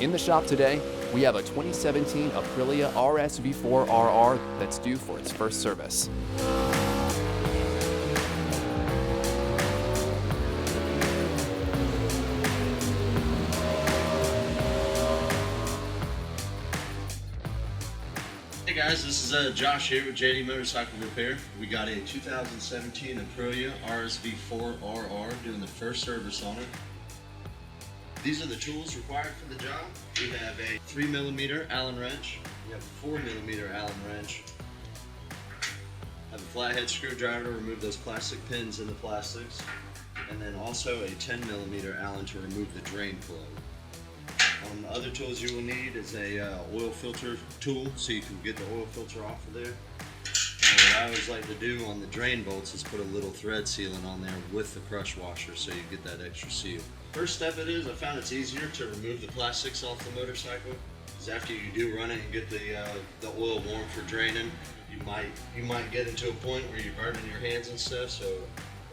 In the shop today, we have a 2017 Aprilia RS V4 RR that's due for its first service. Hey guys, this is Josh here with JD Motorcycle Repair. We got a 2017 Aprilia RS V4 RR doing the first service on it. These are the tools required for the job. We have a 3mm Allen wrench. We have a 4mm Allen wrench. Have a flathead screwdriver to remove those plastic pins in the plastics. And then also a 10mm Allen to remove the drain plug. Other tools you will need is a oil filter tool so you can get the oil filter off of there. And what I always like to do on the drain bolts is put a little thread sealant on there with the crush washer so you get that extra seal. First step it is, I found it's easier to remove the plastics off the motorcycle, because after you do run it and get the oil warm for draining, you might get into a point where you're burning your hands and stuff, so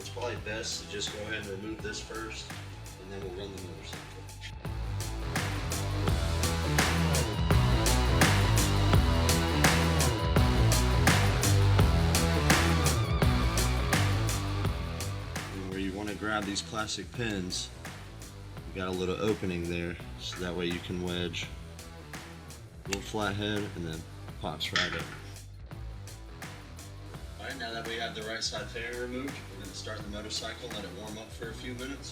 it's probably best to just go ahead and remove this first, and then we'll run the motorcycle. Grab these plastic pins, you got a little opening there, so that way you can wedge a little flathead and then pops right up. Alright, now that we have the right side fairing removed, we're going to start the motorcycle and let it warm up for a few minutes.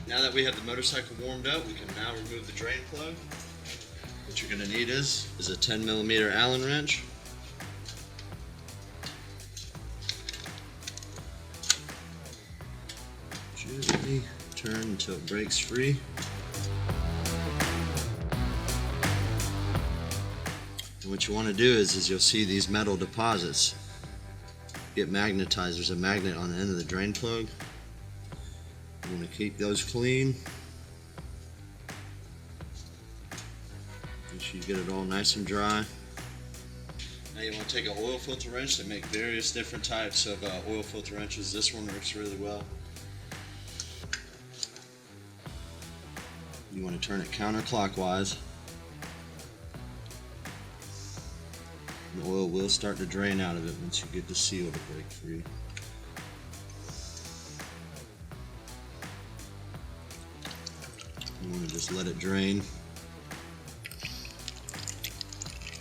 Now that we have the motorcycle warmed up, we can now remove the drain plug. What you're going to need is a 10mm Allen wrench. Gently turn until it breaks free. And what you want to do is you'll see these metal deposits get magnetized. There's a magnet on the end of the drain plug. You want to keep those clean. Make sure you get it all nice and dry. Now you want to take an oil filter wrench. They make various different types of oil filter wrenches. This one works really well. You want to turn it counterclockwise. The oil will start to drain out of it once you get the seal to break free. You want to just let it drain.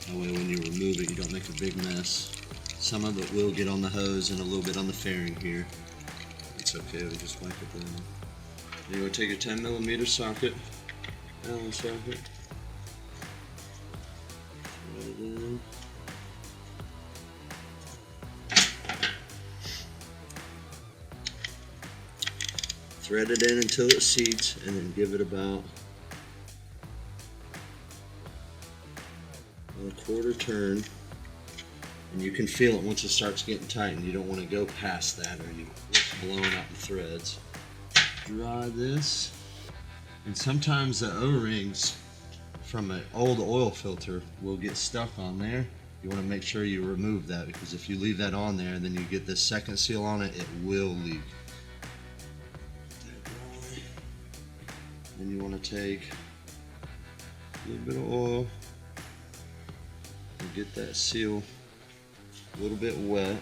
That way when you remove it, you don't make a big mess. Some of it will get on the hose and a little bit on the fairing here. It's okay, we just wipe it down. Then you want to take a 10mm socket, Allen socket, thread it in. Thread it in until it seats, and then give it about a quarter turn. And you can feel it once it starts getting tight, and you don't want to go past that or you risk blowing out the threads. Dry this, and sometimes the O-rings from an old oil filter will get stuck on there. You want to make sure you remove that, because if you leave that on there and then you get this second seal on it, it will leak. Then you want to take a little bit of oil and get that seal a little bit wet.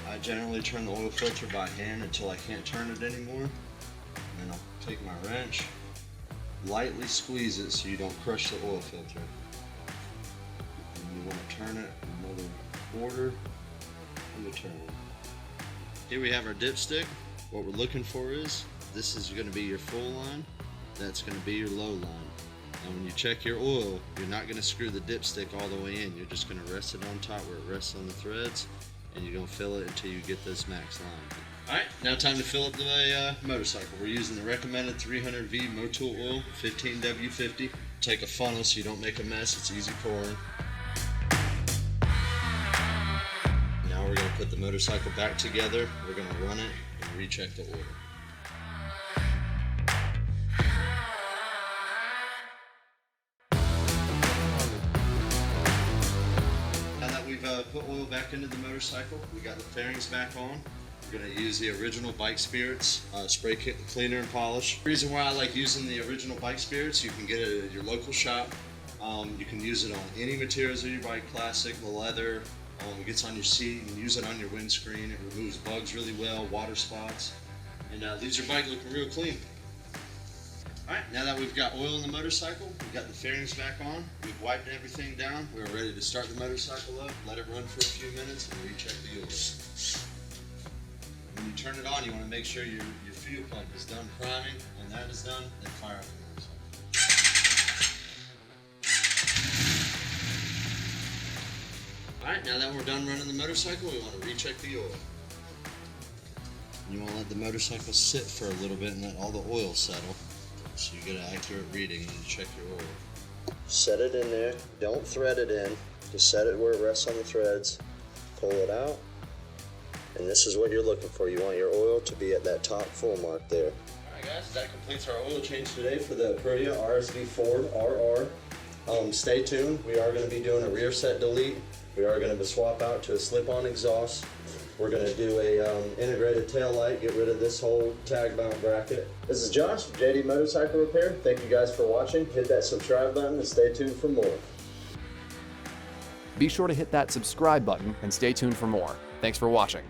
I generally turn the oil filter by hand until I can't turn it anymore. And then I'll take my wrench, lightly squeeze it so you don't crush the oil filter. And you want to turn it another quarter and a turn. Here we have our dipstick. What we're looking for is, this is going to be your full line, that's going to be your low line. And when you check your oil, you're not going to screw the dipstick all the way in. You're just going to rest it on top where it rests on the threads, and you're going to fill it until you get this max line. Alright, now time to fill up the motorcycle. We're using the recommended 300V Motul oil, 15W50. Take a funnel so you don't make a mess, it's easy pouring. Now we're going to put the motorcycle back together, we're going to run it and recheck the oil. Now that we've put oil back into the motorcycle, we got the fairings back on. We're going to use the original Bike Spirits spray cleaner and polish. The reason why I like using the original Bike Spirits, you can get it at your local shop. You can use it on any materials of your bike, plastic, leather. It gets on your seat. You can use it on your windscreen. It removes bugs really well, water spots, and leaves your bike looking real clean. Alright, now that we've got oil in the motorcycle, we've got the fairings back on, we've wiped everything down, we're ready to start the motorcycle up, let it run for a few minutes, and recheck the oil. When you turn it on, you want to make sure your fuel pump is done priming. When that is done, then fire up the motorcycle. Alright, now that we're done running the motorcycle, we want to recheck the oil. You want to let the motorcycle sit for a little bit and let all the oil settle, so you get an accurate reading when you check your oil. Set it in there, don't thread it in, just set it where it rests on the threads, pull it out, and this is what you're looking for. You want your oil to be at that top full mark there. Alright guys, that completes our oil change today for the Aprilia RSV4RR. Stay tuned, we are going to be doing a rear set delete. We are going to swap out to a slip-on exhaust. We're going to do a integrated tail light, get rid of this whole tag mount bracket. This is Josh, JD Motorcycle Repair. Thank you guys for watching. Hit that subscribe button and stay tuned for more. Be sure to hit that subscribe button and stay tuned for more. Thanks for watching.